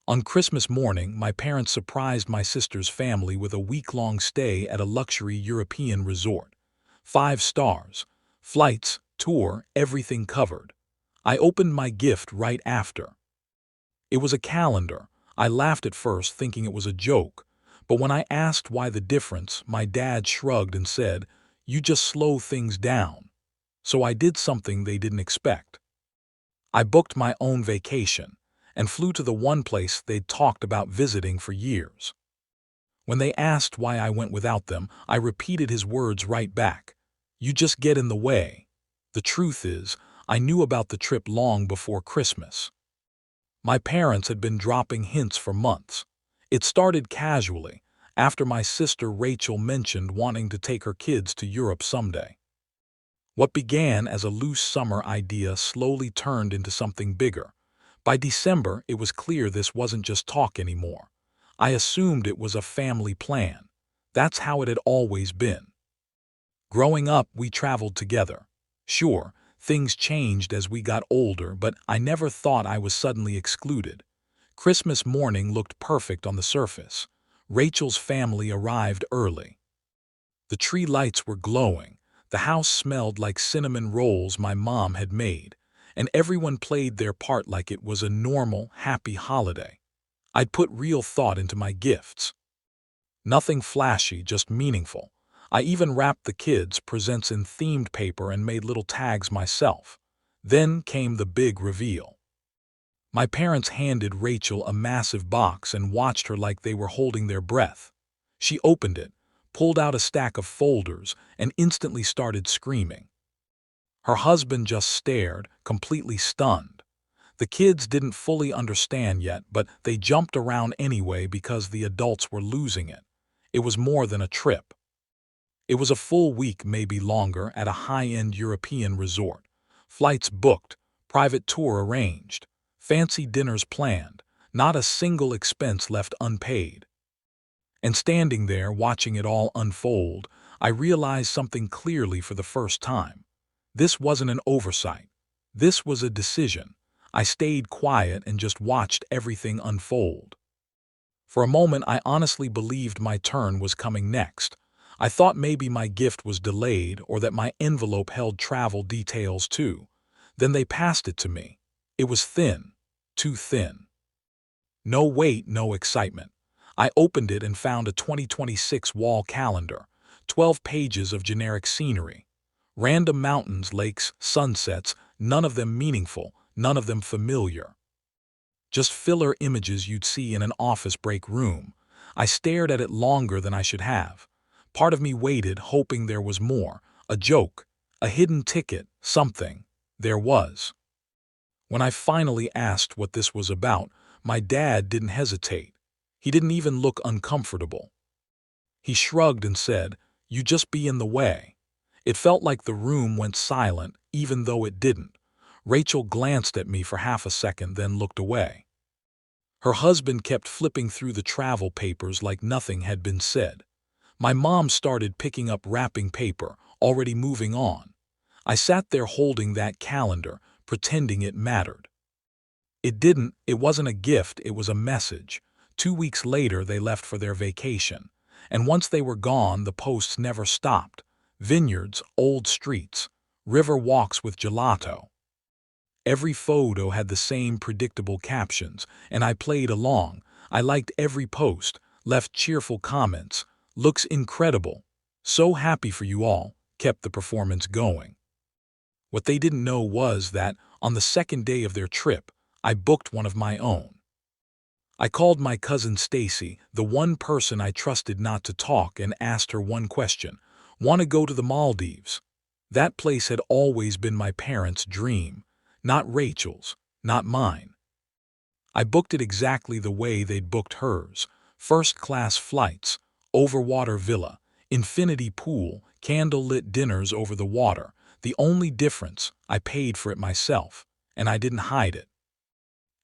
On Christmas morning, my parents surprised my sister's family with a week-long stay at a luxury European resort. 5 stars. Flights, tour, everything covered. I opened my gift right after. It was a calendar. I laughed at first, thinking it was a joke. But when I asked why the difference, my dad shrugged and said, "You just slow things down." So I did something they didn't expect. I booked my own vacation and flew to the one place they'd talked about visiting for years. When they asked why I went without them, I repeated his words right back. "You just get in the way." The truth is, I knew about the trip long before Christmas. My parents had been dropping hints for months. It started casually, after my sister Rachel mentioned wanting to take her kids to Europe someday. What began as a loose summer idea slowly turned into something bigger. By December, it was clear this wasn't just talk anymore. I assumed it was a family plan. That's how it had always been. Growing up, we traveled together. Sure, things changed as we got older, but I never thought I was suddenly excluded. Christmas morning looked perfect on the surface. Rachel's family arrived early. The tree lights were glowing, the house smelled like cinnamon rolls my mom had made, and everyone played their part like it was a normal, happy holiday. I'd put real thought into my gifts. Nothing flashy, just meaningful. I even wrapped the kids' presents in themed paper and made little tags myself. Then came the big reveal. My parents handed Rachel a massive box and watched her like they were holding their breath. She opened it, pulled out a stack of folders, and instantly started screaming. Her husband just stared, completely stunned. The kids didn't fully understand yet, but they jumped around anyway because the adults were losing it. It was more than a trip. It was a full week, maybe longer, at a high-end European resort. Flights booked, private tour arranged, fancy dinners planned, not a single expense left unpaid. And standing there watching it all unfold, I realized something clearly for the first time. This wasn't an oversight. This was a decision. I stayed quiet and just watched everything unfold. For a moment, I honestly believed my turn was coming next. I thought maybe my gift was delayed or that my envelope held travel details too. Then they passed it to me. It was thin, too thin. No weight, no excitement. I opened it and found a 2026 wall calendar, 12 pages of generic scenery. Random mountains, lakes, sunsets, none of them meaningful, none of them familiar. Just filler images you'd see in an office break room. I stared at it longer than I should have. Part of me waited, hoping there was more. A joke, a hidden ticket, something. There was. When I finally asked what this was about, my dad didn't hesitate. He didn't even look uncomfortable. He shrugged and said, "You just be in the way." It felt like the room went silent, even though it didn't. Rachel glanced at me for half a second, then looked away. Her husband kept flipping through the travel papers like nothing had been said. My mom started picking up wrapping paper, already moving on. I sat there holding that calendar, pretending it mattered. It didn't. It wasn't a gift, it was a message. 2 weeks later, they left for their vacation. And once they were gone, the posts never stopped. Vineyards, old streets, river walks with gelato. Every photo had the same predictable captions, and I played along. I liked every post, left cheerful comments. "Looks incredible. So happy for you all," kept the performance going. What they didn't know was that, on the second day of their trip, I booked one of my own. I called my cousin Stacy, the one person I trusted not to talk, and asked her one question. "Want to go to the Maldives?" That place had always been my parents' dream. Not Rachel's, not mine. I booked it exactly the way they'd booked hers. First-class flights, overwater villa, infinity pool, candle-lit dinners over the water. The only difference, I paid for it myself, and I didn't hide it.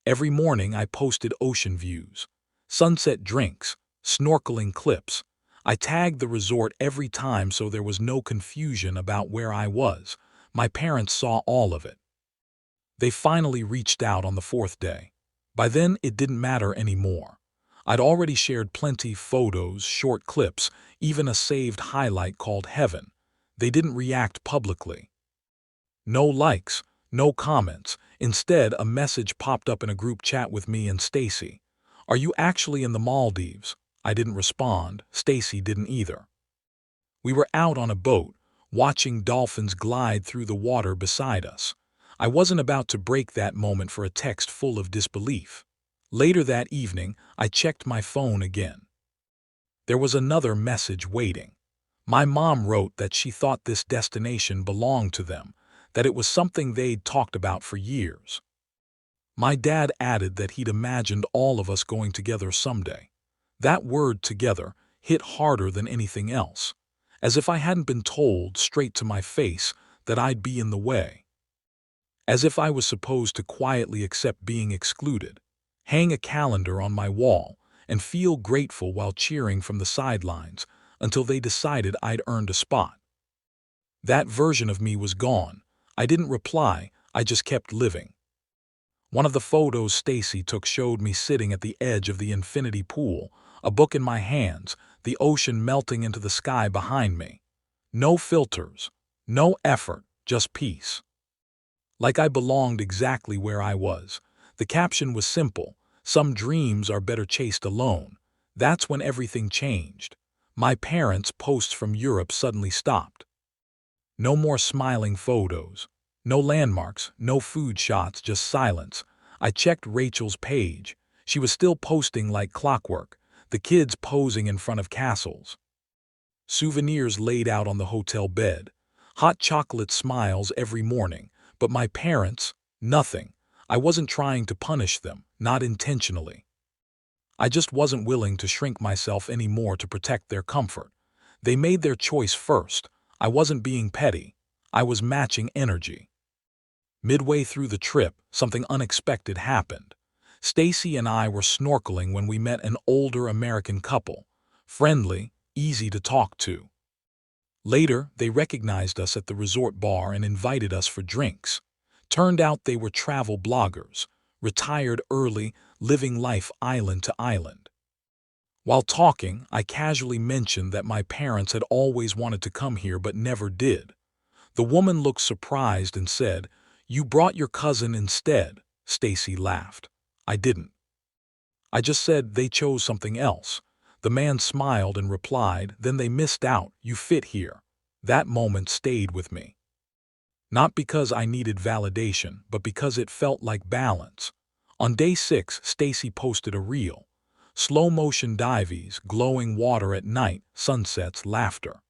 Every morning I posted ocean views, sunset drinks, snorkeling clips. I tagged the resort every time so there was no confusion about where I was. My parents saw all of it. They finally reached out on the fourth day. By then, it didn't matter anymore. I'd already shared plenty photos, short clips, even a saved highlight called Heaven. They didn't react publicly. No likes, no comments. Instead, a message popped up in a group chat with me and Stacy. "Are you actually in the Maldives?" I didn't respond. Stacy didn't either. We were out on a boat, watching dolphins glide through the water beside us. I wasn't about to break that moment for a text full of disbelief. Later that evening, I checked my phone again. There was another message waiting. My mom wrote that she thought this destination belonged to them, that it was something they'd talked about for years. My dad added that he'd imagined all of us going together someday. That word "together" hit harder than anything else, as if I hadn't been told straight to my face that I'd be in the way. As if I was supposed to quietly accept being excluded, hang a calendar on my wall, and feel grateful while cheering from the sidelines until they decided I'd earned a spot. That version of me was gone. I didn't reply, I just kept living. One of the photos Stacy took showed me sitting at the edge of the infinity pool, a book in my hands, the ocean melting into the sky behind me. No filters, no effort, just peace. Like I belonged exactly where I was. The caption was simple: "Some dreams are better chased alone." That's when everything changed. My parents' posts from Europe suddenly stopped. No more smiling photos. No landmarks, no food shots, just silence. I checked Rachel's page. She was still posting like clockwork, the kids posing in front of castles. Souvenirs laid out on the hotel bed. Hot chocolate smiles every morning. But my parents, nothing. I wasn't trying to punish them, not intentionally. I just wasn't willing to shrink myself anymore to protect their comfort. They made their choice first. I wasn't being petty. I was matching energy. Midway through the trip, something unexpected happened. Stacy and I were snorkeling when we met an older American couple. Friendly, easy to talk to. Later, they recognized us at the resort bar and invited us for drinks. Turned out they were travel bloggers, retired early, living life island to island. While talking, I casually mentioned that my parents had always wanted to come here but never did. The woman looked surprised and said, "You brought your cousin instead." Stacy laughed. I didn't. I just said they chose something else. The man smiled and replied, "Then they missed out. You fit here." That moment stayed with me. Not because I needed validation, but because it felt like balance. On day 6, Stacy posted a reel. Slow-motion dives, glowing water at night, sunsets, laughter.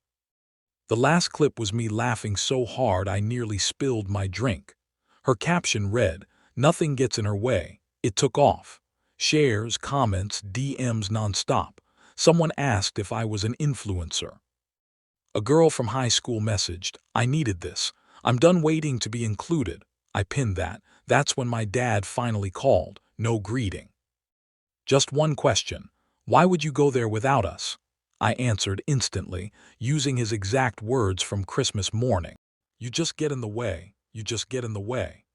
The last clip was me laughing so hard I nearly spilled my drink. Her caption read, "Nothing gets in her way." It took off. Shares, comments, DMs nonstop. Someone asked if I was an influencer. A girl from high school messaged, "I needed this. I'm done waiting to be included." I pinned that. That's when my dad finally called. No greeting. Just one question. "Why would you go there without us?" I answered instantly, using his exact words from Christmas morning. "You just get in the way. You just get in the way."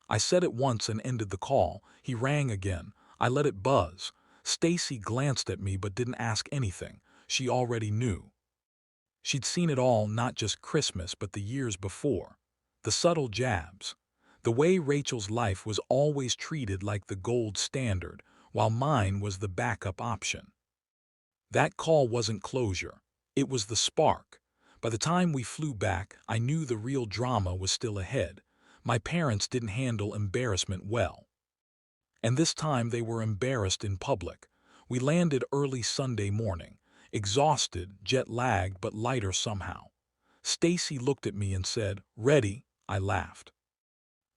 I said it once and ended the call. He rang again. I let it buzz. Stacy glanced at me but didn't ask anything. She already knew. She'd seen it all, not just Christmas but the years before. The subtle jabs. The way Rachel's life was always treated like the gold standard, while mine was the backup option. That call wasn't closure. It was the spark. By the time we flew back, I knew the real drama was still ahead. My parents didn't handle embarrassment well. And this time they were embarrassed in public. We landed early Sunday morning, exhausted, jet-lagged, but lighter somehow. Stacy looked at me and said, "Ready?" I laughed.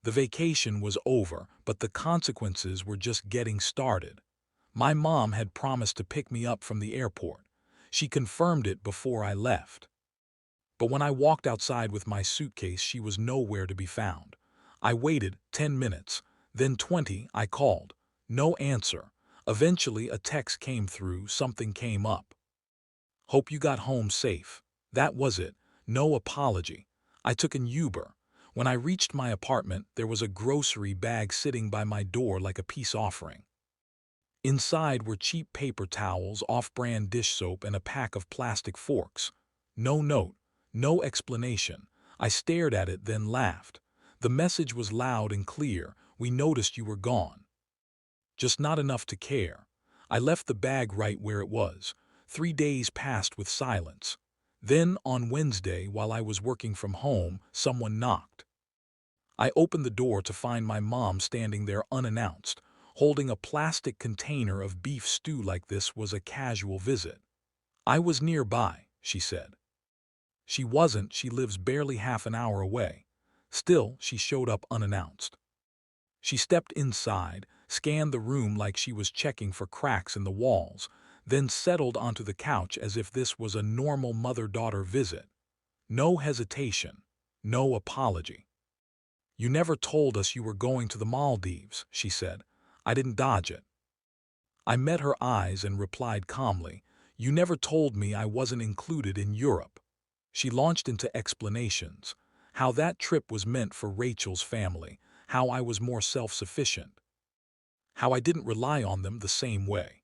The vacation was over, but the consequences were just getting started. My mom had promised to pick me up from the airport. She confirmed it before I left. But when I walked outside with my suitcase, she was nowhere to be found. I waited 10 minutes, then 20. I called. No answer. Eventually, a text came through, something came up. "Hope you got home safe." That was it. No apology. I took an Uber. When I reached my apartment, there was a grocery bag sitting by my door like a peace offering. Inside were cheap paper towels, off-brand dish soap, and a pack of plastic forks. No note, no explanation. I stared at it, then laughed. The message was loud and clear. We noticed you were gone. Just not enough to care. I left the bag right where it was. 3 days passed with silence. Then, on Wednesday, while I was working from home, someone knocked. I opened the door to find my mom standing there unannounced, holding a plastic container of beef stew. Like this was a casual visit. "I was nearby," she said. She wasn't. She lives barely half an hour away. Still, she showed up unannounced. She stepped inside, scanned the room like she was checking for cracks in the walls, then settled onto the couch as if this was a normal mother-daughter visit. No hesitation, no apology. "You never told us you were going to the Maldives," she said. I didn't dodge it. I met her eyes and replied calmly, "You never told me I wasn't included in Europe." She launched into explanations, how that trip was meant for Rachel's family, how I was more self-sufficient, how I didn't rely on them the same way.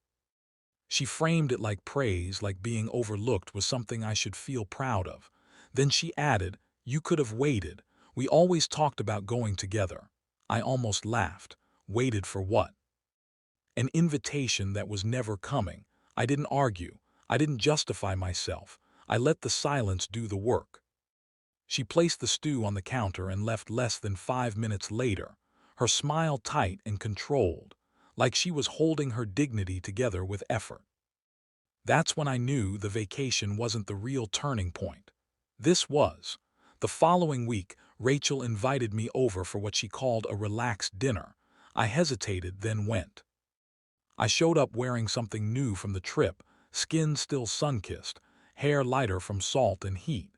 She framed it like praise, like being overlooked was something I should feel proud of. Then she added, "You could have waited. We always talked about going together." I almost laughed. Waited for what? An invitation that was never coming. I didn't argue. I didn't justify myself. I let the silence do the work. She placed the stew on the counter and left less than 5 minutes later, her smile tight and controlled, like she was holding her dignity together with effort. That's when I knew the vacation wasn't the real turning point. This was. The following week, Rachel invited me over for what she called a relaxed dinner. I hesitated, then went. I showed up wearing something new from the trip, skin still sun-kissed, hair lighter from salt and heat.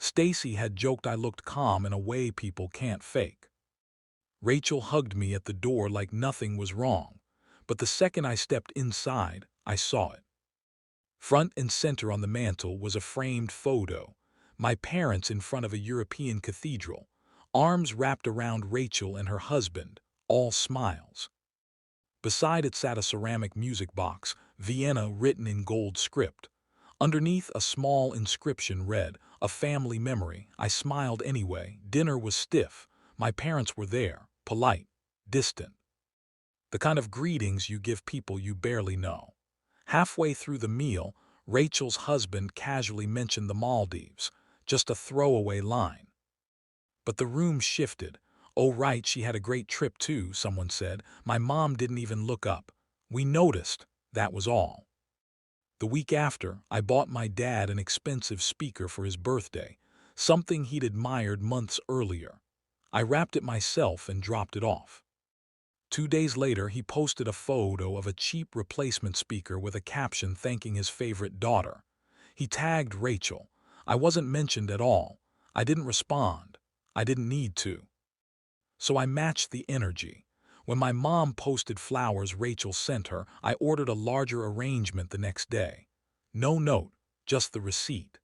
Stacy had joked I looked calm in a way people can't fake. Rachel hugged me at the door like nothing was wrong, but the second I stepped inside, I saw it. Front and center on the mantel was a framed photo, my parents in front of a European cathedral, arms wrapped around Rachel and her husband, all smiles. Beside it sat a ceramic music box, Vienna written in gold script. Underneath, a small inscription read, "A family memory." I smiled anyway. Dinner was stiff. My parents were there, polite, distant. The kind of greetings you give people you barely know. Halfway through the meal, Rachel's husband casually mentioned the Maldives, just a throwaway line. But the room shifted. "Oh right, she had a great trip too," someone said. My mom didn't even look up. "We noticed," that was all. The week after, I bought my dad an expensive speaker for his birthday, something he'd admired months earlier. I wrapped it myself and dropped it off. 2 days later, he posted a photo of a cheap replacement speaker with a caption thanking his favorite daughter. He tagged Rachel. I wasn't mentioned at all. I didn't respond. I didn't need to. So I matched the energy. When my mom posted flowers Rachel sent her, I ordered a larger arrangement the next day. No note, just the receipt.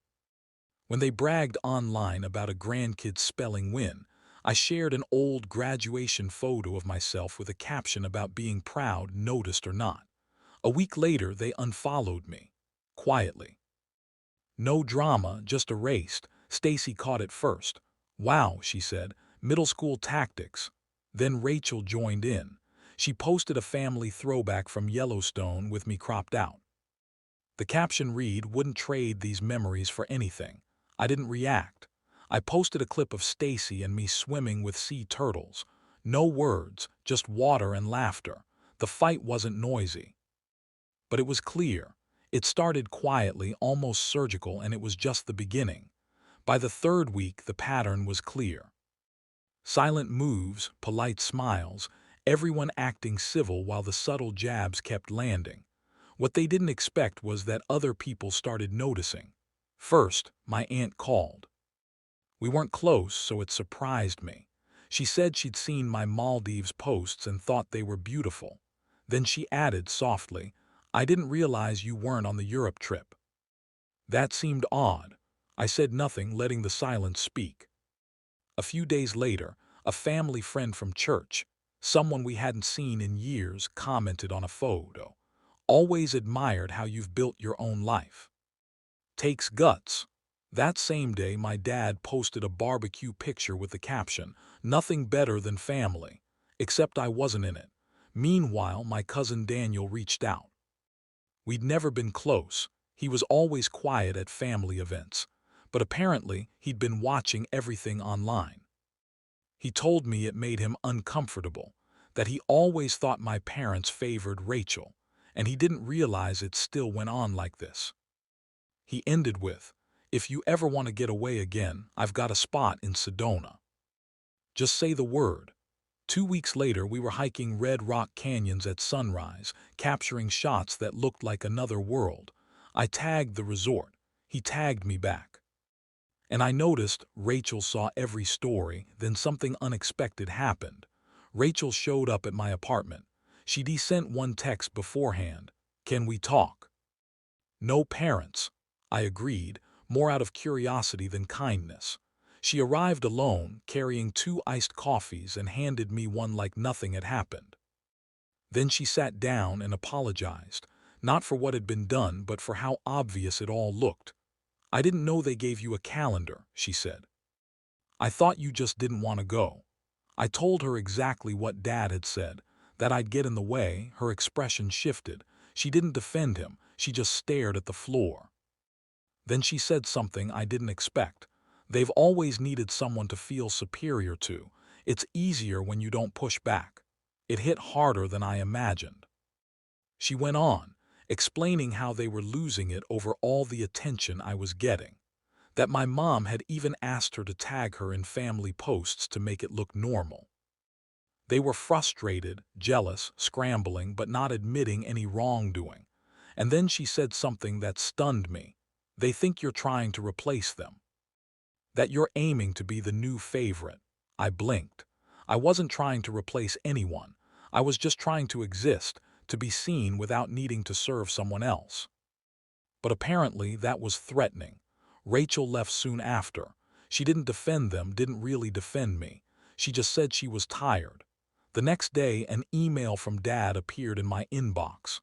When they bragged online about a grandkid's spelling win, I shared an old graduation photo of myself with a caption about being proud, noticed or not. A week later, they unfollowed me. Quietly. No drama, just erased. Stacy caught it first. "Wow," she said, "middle school tactics." Then Rachel joined in. She posted a family throwback from Yellowstone with me cropped out. The caption read, "Wouldn't trade these memories for anything." I didn't react. I posted a clip of Stacy and me swimming with sea turtles. No words, just water and laughter. The fight wasn't noisy. But it was clear. It started quietly, almost surgical, and it was just the beginning. By the third week, the pattern was clear. Silent moves, polite smiles, everyone acting civil while the subtle jabs kept landing. What they didn't expect was that other people started noticing. First, my aunt called. We weren't close, so it surprised me. She said she'd seen my Maldives posts and thought they were beautiful. Then she added softly, "I didn't realize you weren't on the Europe trip." That seemed odd. I said nothing, letting the silence speak. A few days later, a family friend from church, Someone we hadn't seen in years commented on a photo. Always admired how you've built your own life. Takes guts. That same day, my dad posted a barbecue picture with the caption, "Nothing better than family." Except I wasn't in it. Meanwhile, my cousin Daniel reached out. We'd never been close. He was always quiet at family events. But apparently, he'd been watching everything online. He told me it made him uncomfortable, that he always thought my parents favored Rachel, and he didn't realize it still went on like this. He ended with, "If you ever want to get away again, I've got a spot in Sedona. Just say the word." 2 weeks later, we were hiking Red Rock Canyons at sunrise, capturing shots that looked like another world. I tagged the resort. He tagged me back. And I noticed Rachel saw every story, then something unexpected happened. Rachel showed up at my apartment. She'd sent one text beforehand. "Can we talk?" No parents. I agreed, more out of curiosity than kindness. She arrived alone, carrying 2 iced coffees, and handed me one like nothing had happened. Then she sat down and apologized, not for what had been done, but for how obvious it all looked. "I didn't know they gave you a calendar," she said. "I thought you just didn't want to go." I told her exactly what Dad had said, that I'd get in the way. Her expression shifted. She didn't defend him, she just stared at the floor. Then she said something I didn't expect. "They've always needed someone to feel superior to. It's easier when you don't push back." It hit harder than I imagined. She went on, explaining how they were losing it over all the attention I was getting. That my mom had even asked her to tag her in family posts to make it look normal. They were frustrated, jealous, scrambling, but not admitting any wrongdoing. And then she said something that stunned me. "They think you're trying to replace them. That you're aiming to be the new favorite." I blinked. I wasn't trying to replace anyone. I was just trying to exist, to be seen without needing to serve someone else. But apparently that was threatening. Rachel left soon after. She didn't defend them, didn't really defend me. She just said she was tired. The next day, an email from Dad appeared in my inbox.